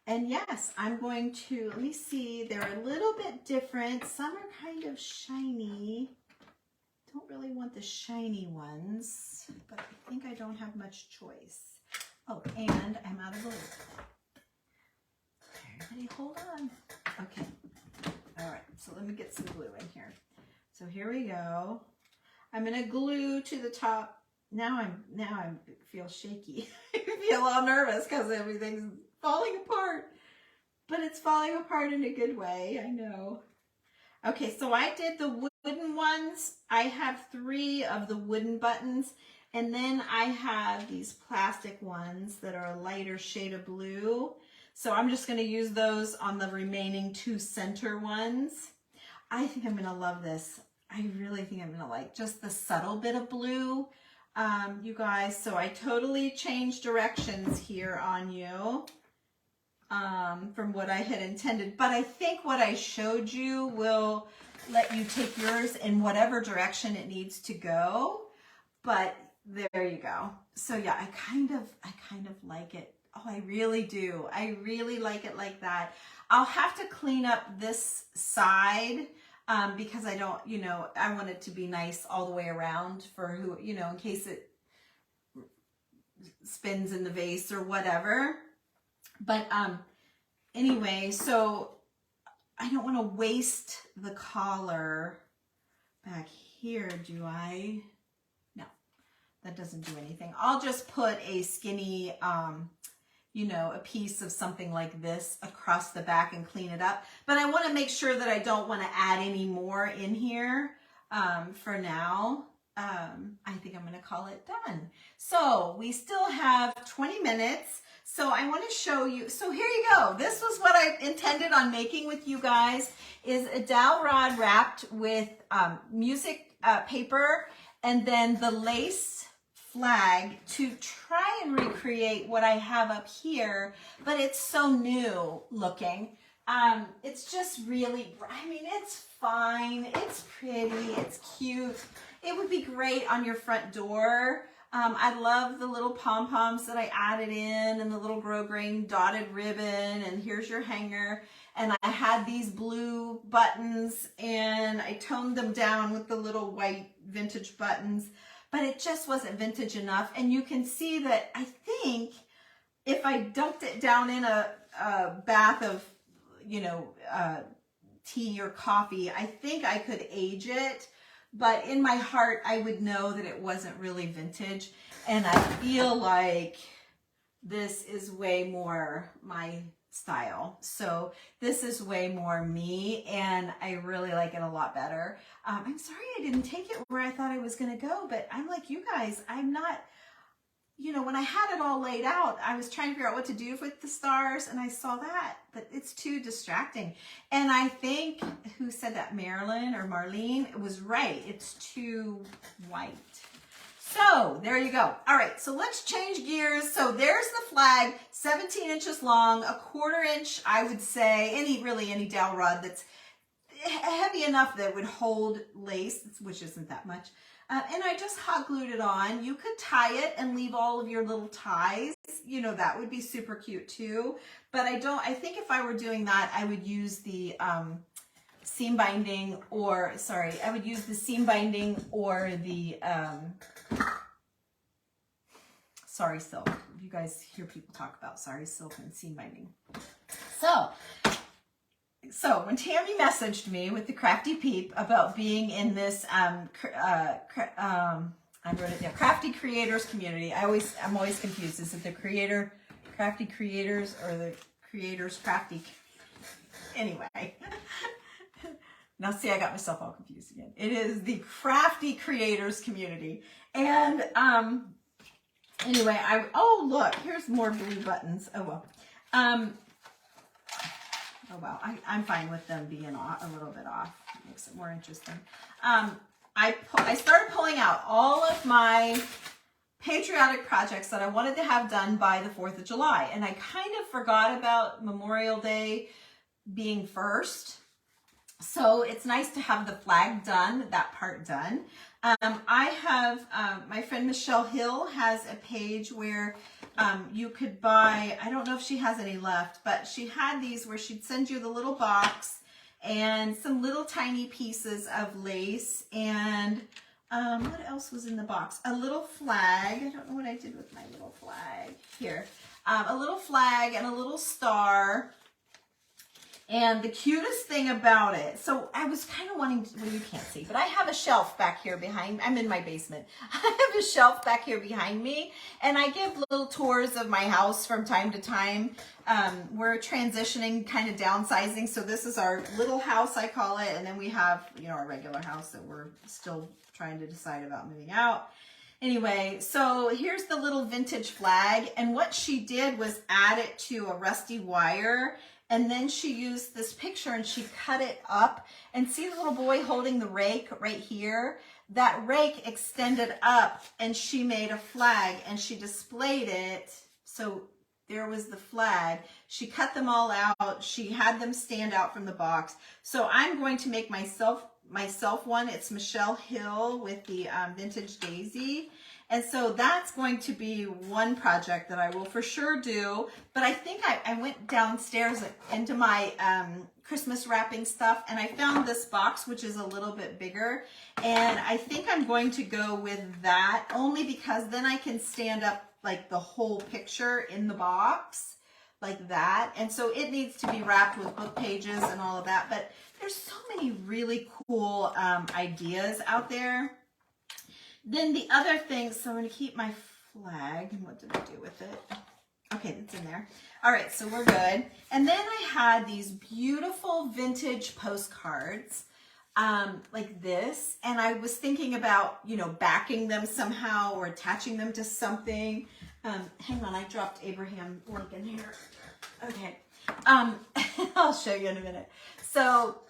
And yes, I'm going to, let me see, they're a little bit different. Some are kind of shiny. Don't really want the shiny ones, but I think I don't have much choice. Oh, and I'm out of glue. Everybody hold on. Okay. All right, so let me get some glue in here. So here we go. I'm gonna glue to the top. Now I feel shaky. I feel all nervous because everything's falling apart. But it's falling apart in a good way, I know. Okay, so I did the wooden ones. I have 3 of the wooden buttons, and then I have these plastic ones that are a lighter shade of blue. So I'm just gonna use those on the remaining 2 center ones. I think I'm gonna love this. I really think I'm gonna like just the subtle bit of blue, you guys. So I totally changed directions here on you from what I had intended. But I think what I showed you will let you take yours in whatever direction it needs to go. But there you go. So yeah, I kind of like it. Oh, I really do. I really like it like that. I'll have to clean up this side because I don't, I want it to be nice all the way around for who, in case it spins in the vase or whatever. But anyway, so I don't want to waste the collar back here, do I? No, that doesn't do anything. I'll just put a skinny, a piece of something like this across the back and clean it up. But I want to make sure that I don't want to add any more in here for now. I think I'm going to call it done. So we still have 20 minutes. So I want to show you. So here you go. This was what I intended on making with you guys, is a dowel rod wrapped with music paper and then the lace flag to try and recreate what I have up here, but it's so new looking. It's just really, it's fine, it's pretty, it's cute. It would be great on your front door. I love the little pom-poms that I added in and the little grosgrain dotted ribbon, and here's your hanger. And I had these blue buttons and I toned them down with the little white vintage buttons, but it just wasn't vintage enough. And you can see that I think if I dunked it down in a bath of, tea or coffee, I think I could age it. But in my heart, I would know that it wasn't really vintage. And I feel like this is way more my style. So this is way more me, and I really like it a lot better. I'm sorry I didn't take it where I thought I was going to go, but I'm like you guys, I'm not, when I had it all laid out, I was trying to figure out what to do with the stars, and I saw that, but it's too distracting. And I think, who said that, Marilyn or Marlene, was right. It's too white. So there you go. All right, so let's change gears. So there's the flag, 17 inches long, 1/4 inch, I would say, any dowel rod that's, heavy enough that it would hold lace, which isn't that much. And I just hot glued it on. You could tie it and leave all of your little ties. You know, that would be super cute too. But I think if I were doing that, I would use the seam binding, or I would use the seam binding or the sari silk. You guys hear people talk about sari silk and seam binding. So when Tammy messaged me with the Crafty Peep about being in this I wrote it down, Crafty Creators Community. I'm always confused. Is it the Crafty Creators or the Creators Crafty? Anyway. Now see, I got myself all confused again. It is the Crafty Creators Community. And anyway, oh look, here's more blue buttons. Oh well. Oh wow, I'm fine with them being a little bit off. It makes it more interesting. I started pulling out all of my patriotic projects that I wanted to have done by the 4th of July. And I kind of forgot about Memorial Day being first. So it's nice to have the flag done, that part done. I have, my friend Michelle Hill has a page where you could buy, I don't know if she has any left, but she had these where she'd send you the little box and some little tiny pieces of lace, and what else was in the box? A little flag. I don't know what I did with my little flag. Here. A little flag and a little star. And the cutest thing about it, so I was kind of wanting to, well, you can't see, but I have a shelf back here behind, I'm in my basement. I have a shelf back here behind me, and I give little tours of my house from time to time. We're transitioning, kind of downsizing, so this is our little house, I call it, and then we have, you know, our regular house that we're still trying to decide about moving out. Anyway, so here's the little vintage flag, and what she did was add it to a rusty wire. And then she used this picture and she cut it up, and see the little boy holding the rake right here? That rake extended up and she made a flag and she displayed it. So there was the flag. She cut them all out. She had them stand out from the box. So I'm going to make myself one. It's Michelle Hill with the Vintage Daisy. And so that's going to be one project that I will for sure do. But I think I went downstairs into my Christmas wrapping stuff, and I found this box, which is a little bit bigger. And I think I'm going to go with that, only because then I can stand up like the whole picture in the box like that. And so it needs to be wrapped with book pages and all of that. But there's so many really cool ideas out there. Then the other thing, so I'm going to keep my flag, and what did I do with it? Okay, it's in there. All right, so we're good. And then I had these beautiful vintage postcards like this, and I was thinking about, you know, backing them somehow or attaching them to something. Hang on, I dropped Abraham Lincoln here. Okay, I'll show you in a minute. So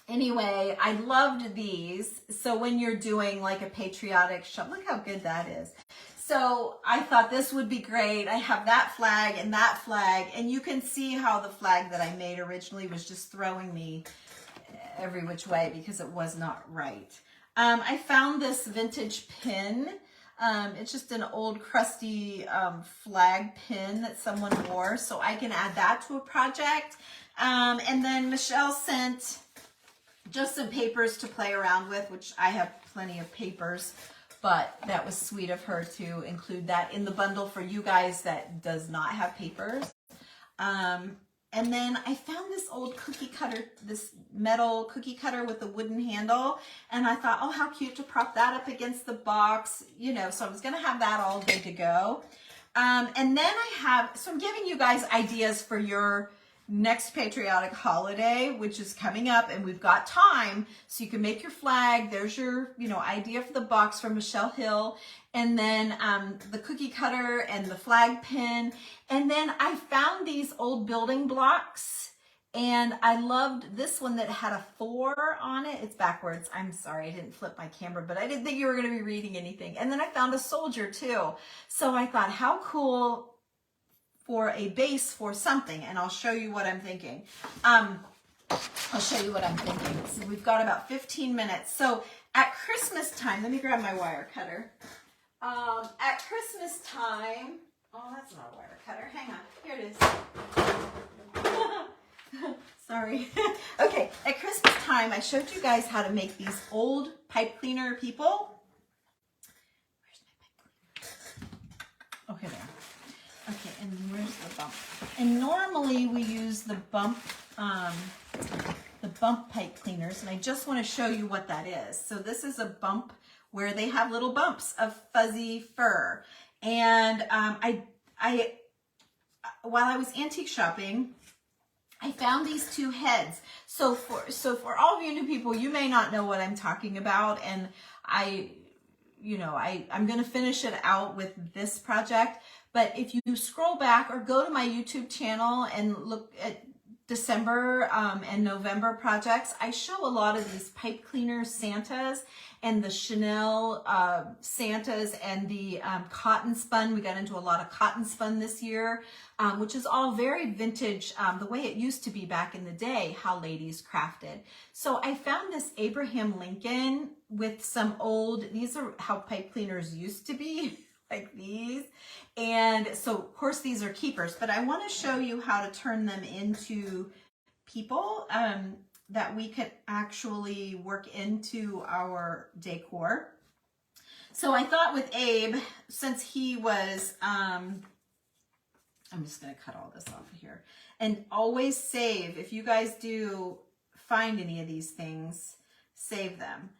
anyway, I loved these. So when you're doing like a patriotic shop, look how good that is. So I thought this would be great. I have that flag, and you can see how the flag that I made originally was just throwing me every which way because it was not right. I found this vintage pin. It's just an old crusty flag pin that someone wore, so I can add that to a project. And then Michelle sent just some papers to play around with, which I have plenty of papers, but that was sweet of her to include that in the bundle for you guys that does not have papers. And then I found this old cookie cutter, this metal cookie cutter with a wooden handle, and I thought, oh, how cute to prop that up against the box, you know, so I was going to have that all good to go. And then so I'm giving you guys ideas for your next patriotic holiday, which is coming up, and we've got time, so you can make your flag. There's your, you know, idea for the box from Michelle Hill, and then the cookie cutter and the flag pin. And then I found these old building blocks, and I loved this one that had a 4 on it. It's backwards. I'm sorry, I didn't flip my camera, but I didn't think you were going to be reading anything. And then I found a soldier too. So I thought, how cool for a base for something, and I'll show you what I'm thinking. I'll show you what I'm thinking. So we've got about 15 minutes. So at Christmas time, let me grab my wire cutter. At Christmas time, oh, that's not a wire cutter. Hang on, here it is. Sorry. Okay, at Christmas time, I showed you guys how to make these old pipe cleaner people. Where's my pipe cleaner? Oh, here they are. Okay, and where's the bump? And normally we use the bump pipe cleaners, and I just want to show you what that is. So this is a bump where they have little bumps of fuzzy fur. And while I was antique shopping, I found these two heads. So for all of you new people, you may not know what I'm talking about, and I'm going to finish it out with this project. But if you scroll back or go to my YouTube channel and look at December and November projects, I show a lot of these pipe cleaner Santas and the Chanel Santas and the cotton spun. We got into a lot of cotton spun this year, which is all very vintage, the way it used to be back in the day, how ladies crafted. So I found this Abraham Lincoln with some old, these are how pipe cleaners used to be, like these. And so of course these are keepers, but I want to show you how to turn them into people that we could actually work into our decor. So I thought with Abe, since he was, I'm just going to cut all this off of here, and always save, if you guys do find any of these things, save them.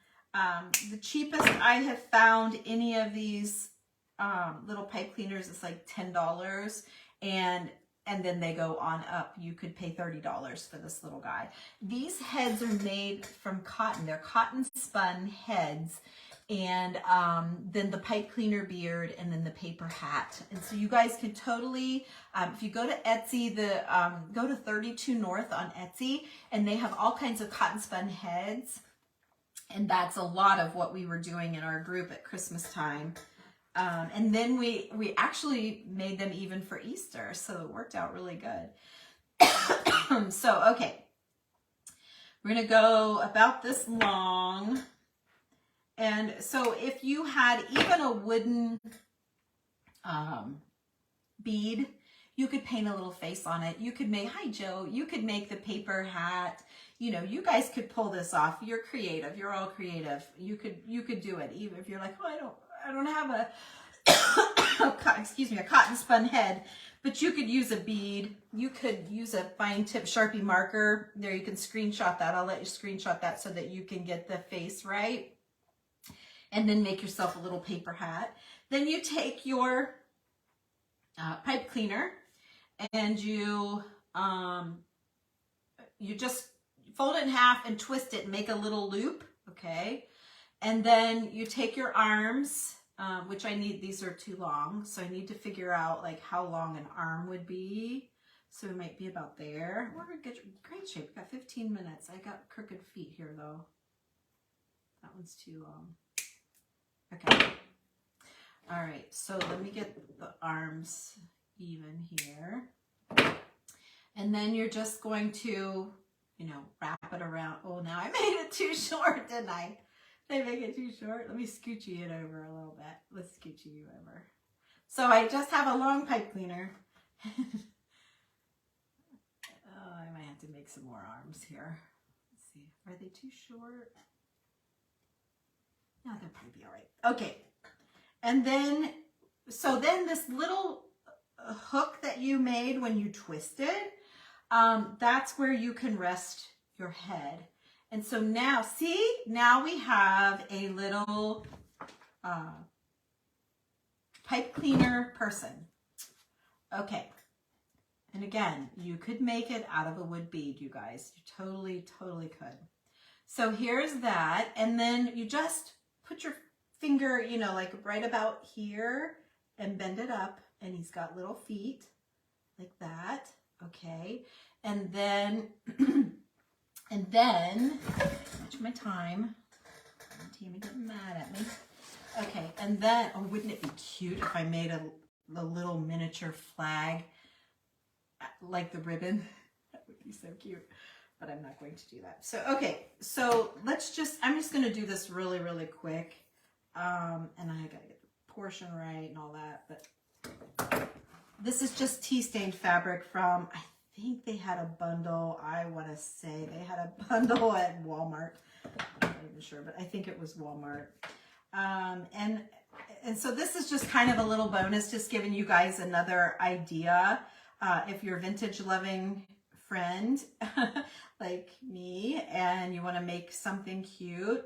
The cheapest I have found any of these little pipe cleaners is like $10, and then they go on up. You could pay $30 for this little guy. These heads are made from cotton. They're cotton spun heads, and then the pipe cleaner beard, and then the paper hat. And so you guys can totally, if you go to Etsy, go to 32 North on Etsy, and they have all kinds of cotton spun heads, and that's a lot of what we were doing in our group at Christmas time. And then we actually made them even for Easter, so it worked out really good. So, okay, we're gonna go about this long. And so if you had even a wooden bead, you could paint a little face on it. You could make, hi Joe, you could make the paper hat. You know, you guys could pull this off. You're creative. You're all creative. You could do it. Even if you're like, oh, I don't have a excuse me, a cotton spun head, but you could use a bead. You could use a fine tip Sharpie marker. There, you can screenshot that. I'll let you screenshot that so that you can get the face right. And then make yourself a little paper hat. Then you take your pipe cleaner and you just fold it in half and twist it and make a little loop, okay? And then you take your arms, which I need, these are too long, so I need to figure out like how long an arm would be. So it might be about there. We're in great shape. We've got 15 minutes. I got crooked feet here though. That one's too long. Okay. All right, so let me get the arms even here. And then you're just going to, you know, wrap it around. Oh, now I made it too short, didn't I? Did I make it too short? Let me scoochie it over a little bit. Let's scoochie you over. So I just have a long pipe cleaner. Oh, I might have to make some more arms here. Let's see. Are they too short? No, they'll probably be all right. Okay. And then, so then this little hook that you made when you twisted, that's where you can rest your head. And so now, see, now we have a little pipe cleaner person. Okay. And again, you could make it out of a wood bead, you guys. You totally, totally could. So here's that. And then you just put your finger, you know, like right about here and bend it up. And he's got little feet like that. Okay. And then, watch my time. Tammy getting mad at me. Okay. And then, oh, wouldn't it be cute if I made a little miniature flag like the ribbon? That would be so cute. but I'm not going to do that. So, okay, so I'm just going to do this really, really quick. And I got to get the portion right and all that, but this is just tea stained fabric from, I think they had a bundle. I want to say they had a bundle at Walmart. I'm not even sure, but I think it was Walmart. And so this is just kind of a little bonus, just giving you guys another idea. If you're a vintage loving friend like me and you want to make something cute,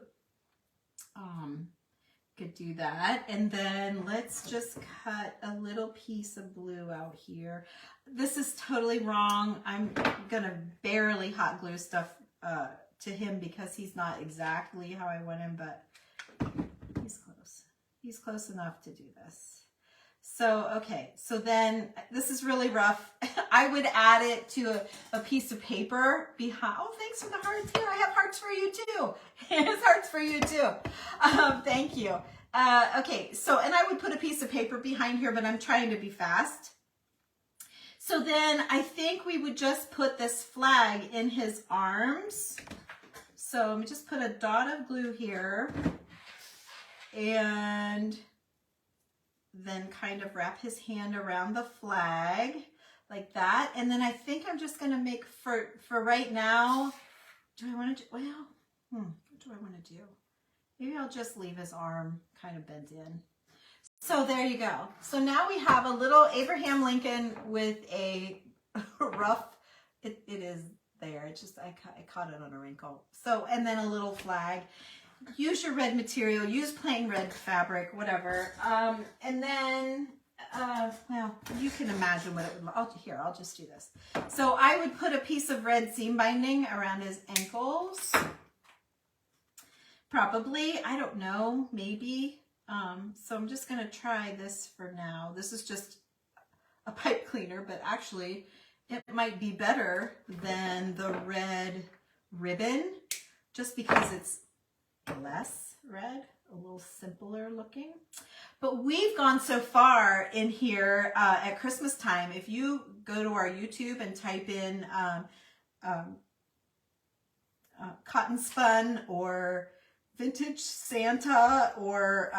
could do that. And then let's just cut a little piece of blue out here. This is totally wrong. I'm gonna barely hot glue stuff to him because he's not exactly how I want him, but he's close. He's close enough to do this. So, okay, so then this is really rough. I would add it to a piece of paper behind. Oh, thanks for the hearts here. I have hearts for you too. There's hearts for you too. Thank you. Okay, so, and I would put a piece of paper behind here, but I'm trying to be fast. So then I think we would just put this flag in his arms. So let me just put a dot of glue here and then kind of wrap his hand around the flag like that. And then I think I'm just going to make for right now, do I want to do, well, what do I want to do? Maybe I'll just leave his arm kind of bent in. So there you go. So now we have a little Abraham Lincoln with a rough, it is there. It's just, I caught it on a wrinkle. So, and then a little flag. Use your red material, use plain red fabric, whatever. And then, well, you can imagine what it would look. Here, I'll just do this. So I would put a piece of red seam binding around his ankles. Probably, I don't know, maybe. So I'm just going to try this for now. This is just a pipe cleaner, but actually it might be better than the red ribbon just because it's less red, a little simpler looking. But we've gone so far in here at Christmas time. If you go to our YouTube and type in cotton spun or vintage Santa or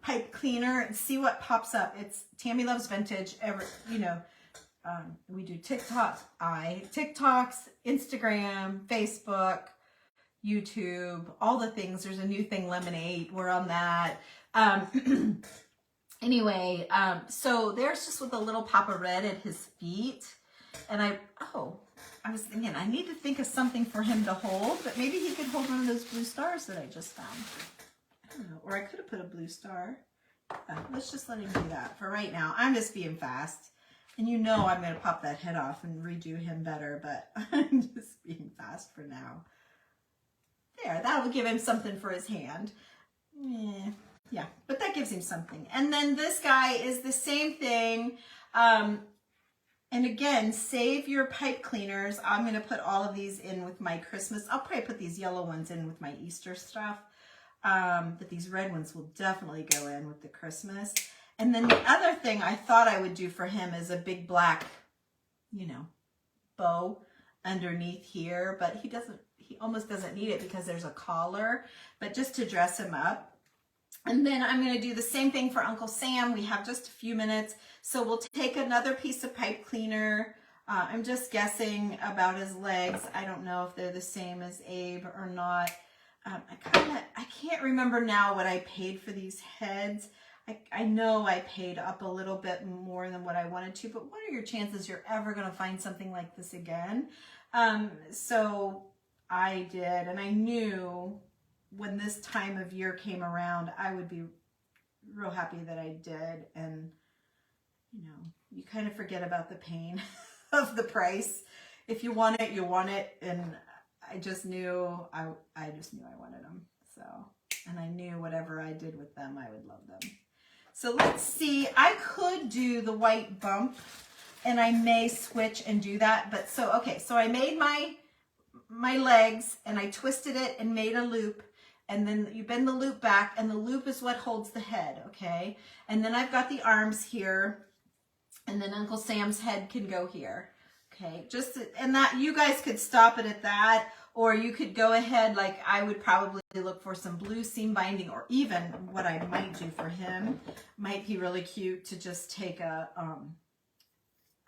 pipe cleaner and see what pops up. It's Tammy Loves Vintage. We do TikToks, Instagram, Facebook, YouTube, all the things. There's a new thing, Lemonade. We're on that. Anyway, so there's just with a little pop of red at his feet. And I was thinking, I need to think of something for him to hold, but maybe he could hold one of those blue stars that I just found. I don't know, or I could have put a blue star. Let's just let him do that for right now. I'm just being fast. And you know I'm going to pop that head off and redo him better, but I'm just being fast for now. There, that will give him something for his hand. Yeah, but that gives him something. And then this guy is the same thing. And again, save your pipe cleaners. I'm going to put all of these in with my Christmas. I'll probably put these yellow ones in with my Easter stuff. But these red ones will definitely go in with the Christmas. And then the other thing I thought I would do for him is a big black, bow underneath here. But he almost doesn't need it because there's a collar. But just to dress him up. And then I'm going to do the same thing for Uncle Sam. We have just a few minutes. So we'll take another piece of pipe cleaner. I'm just guessing about his legs. I don't know if they're the same as Abe or not. I can't remember now what I paid for these heads. I know I paid up a little bit more than what I wanted to, but what are your chances you're ever going to find something like this again? So I did, and I knew when this time of year came around, I would be real happy that I did. And, you kind of forget about the pain of the price. If you want it, you want it. And I just knew, I wanted them. So, and I knew whatever I did with them, I would love them. So let's see, I could do the white bump and I may switch and do that. But so, okay, so I made my legs and I twisted it and made a loop. And then you bend the loop back and the loop is what holds the head, okay? And then I've got the arms here and then Uncle Sam's head can go here, Okay, and that you guys could stop it at that, or you could go ahead, like I would probably look for some blue seam binding, or even what I might do for him might be really cute to just take a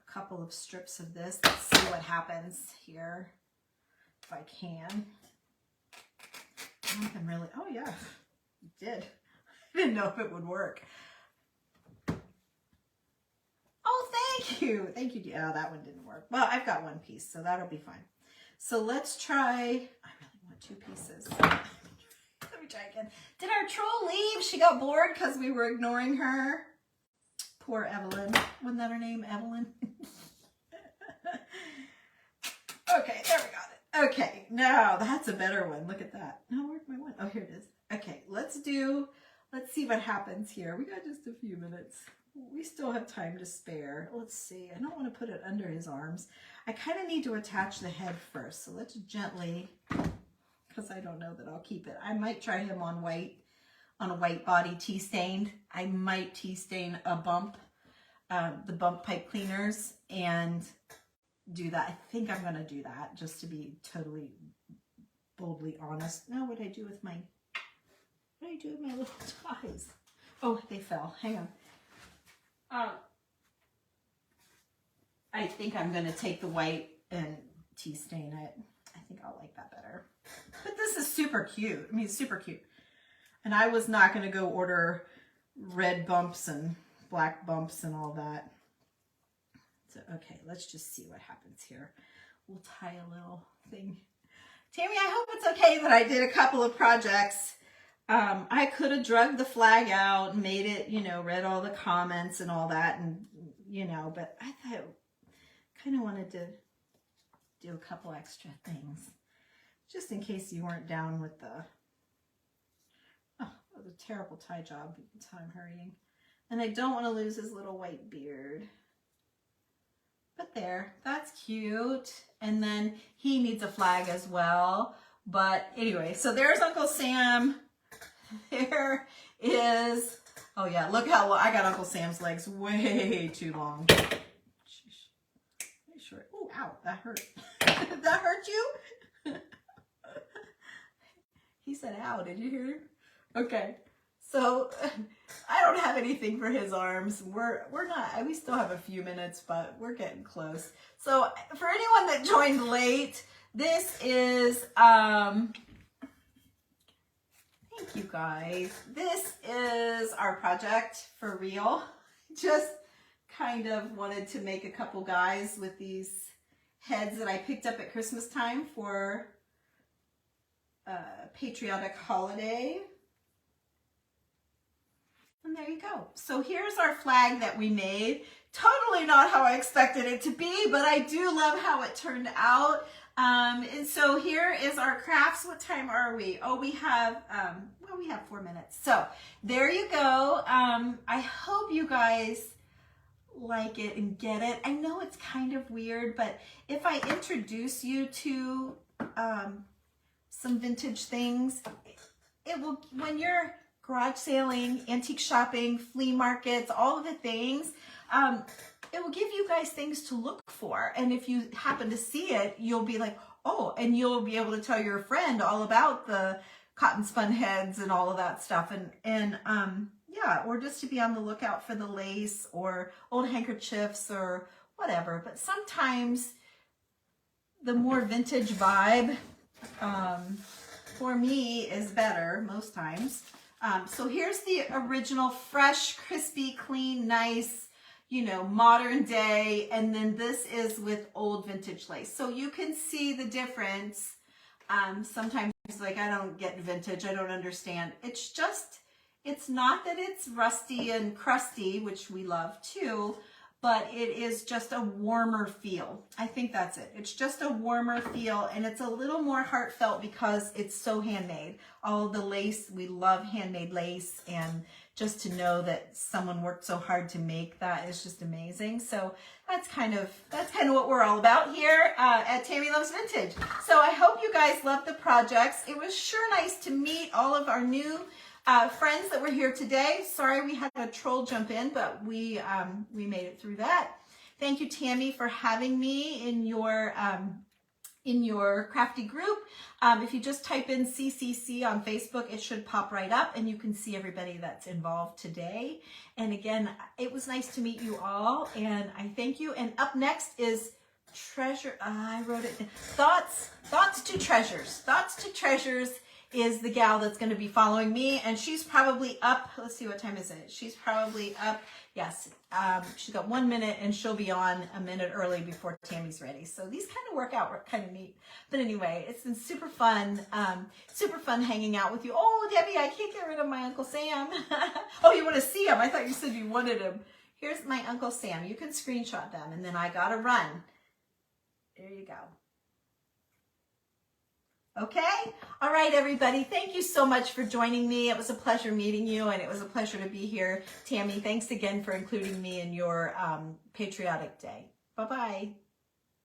couple of strips of this. Let's see what happens here, if I can. I can really, oh yeah, it did. I didn't know if it would work. Oh, thank you. Thank you. Oh, that one didn't work. Well, I've got one piece, so that'll be fine. So let's try, I really want 2 pieces. Let me try again. Did our troll leave? She got bored because we were ignoring her. Poor Evelyn. Wasn't that her name, Evelyn? Okay, there we got it. Okay, now that's a better one. Look at that. No, where's my one? Oh, here it is. Okay, let's see what happens here. We got just a few minutes. We still have time to spare. Let's see. I don't want to put it under his arms. I kind of need to attach the head first. So let's gently, because I don't know that I'll keep it. I might try him on a white body tea stained. I might tea stain a bump, the bump pipe cleaners, and do that. I think I'm going to do that, just to be totally boldly honest. Now what do I do with my little ties? Oh, they fell. Hang on. I think I'm going to take the white and tea stain it. I think I'll like that better. But this is super cute. I mean, super cute. And I was not going to go order red bumps and black bumps and all that. So, okay, let's just see what happens here. We'll tie a little thing. Tammy, I hope it's okay that I did a couple of projects. I could have drug the flag out and made it, you know, read all the comments and all that, and, you know, but I thought, kind of wanted to do a couple extra things, just in case you weren't down with the, oh, that was a terrible tie job. That's how I'm hurrying. And I don't want to lose his little white beard. But there, that's cute. And then he needs a flag as well. But anyway, so there's Uncle Sam. There is, oh yeah, look how long, I got Uncle Sam's legs way too long. Very short. Oh, ow, that hurt. Did that hurt you? He said, ow, did you hear? Okay. So I don't have anything for his arms. We still have a few minutes, but we're getting close. So for anyone that joined late, this is, thank you guys. This is our project for real. Just kind of wanted to make a couple guys with these heads that I picked up at Christmas time for patriotic holiday. And there you go. So here's our flag that we made. Totally not how I expected it to be, but I do love how it turned out. And so here is our crafts. What time are we? Oh, we have, well, we have 4 minutes. So there you go. I hope you guys like it and get it. I know it's kind of weird, but if I introduce you to some vintage things, it will, when you're garage sailing, antique shopping, flea markets, all of the things, it will give you guys things to look for. And if you happen to see it, you'll be like, oh, and you'll be able to tell your friend all about the cotton spun heads and all of that stuff. And yeah, or just to be on the lookout for the lace or old handkerchiefs or whatever. But sometimes the more vintage vibe for me is better most times. So here's the original, fresh, crispy, clean, nice, you know, modern day. And then this is with old vintage lace. So you can see the difference. Sometimes like, I don't get vintage. I don't understand. It's just, it's not that it's rusty and crusty, which we love too, but it is just a warmer feel. I think that's it. It's just a warmer feel, and it's a little more heartfelt because it's so handmade. All the lace, we love handmade lace, and just to know that someone worked so hard to make that is just amazing. So that's kind of what we're all about here at Tammy Loves Vintage. So I hope you guys loved the projects. It was sure nice to meet all of our new friends that were here today. Sorry we had a troll jump in, but we made it through that. Thank you, Tammy, for having me in your crafty group. If you just type in CCC on Facebook, it should pop right up and you can see everybody that's involved today. And again, it was nice to meet you all and I thank you. And up next is I wrote it down. Thoughts to Treasures. Thoughts to Treasures is the gal that's going to be following me and she's probably up. Let's see, what time is it? She's probably up. Yes, she's got 1 minute and she'll be on a minute early before Tammy's ready. So these kind of work out kind of neat. But anyway, it's been super fun hanging out with you. Oh, Debbie, I can't get rid of my Uncle Sam. Oh, you want to see him? I thought you said you wanted him. Here's my Uncle Sam. You can screenshot them and then I got to run. There you go. Okay? All right, everybody. Thank you so much for joining me. It was a pleasure meeting you, and it was a pleasure to be here. Tammy, thanks again for including me in your Patriotic Day. Bye-bye.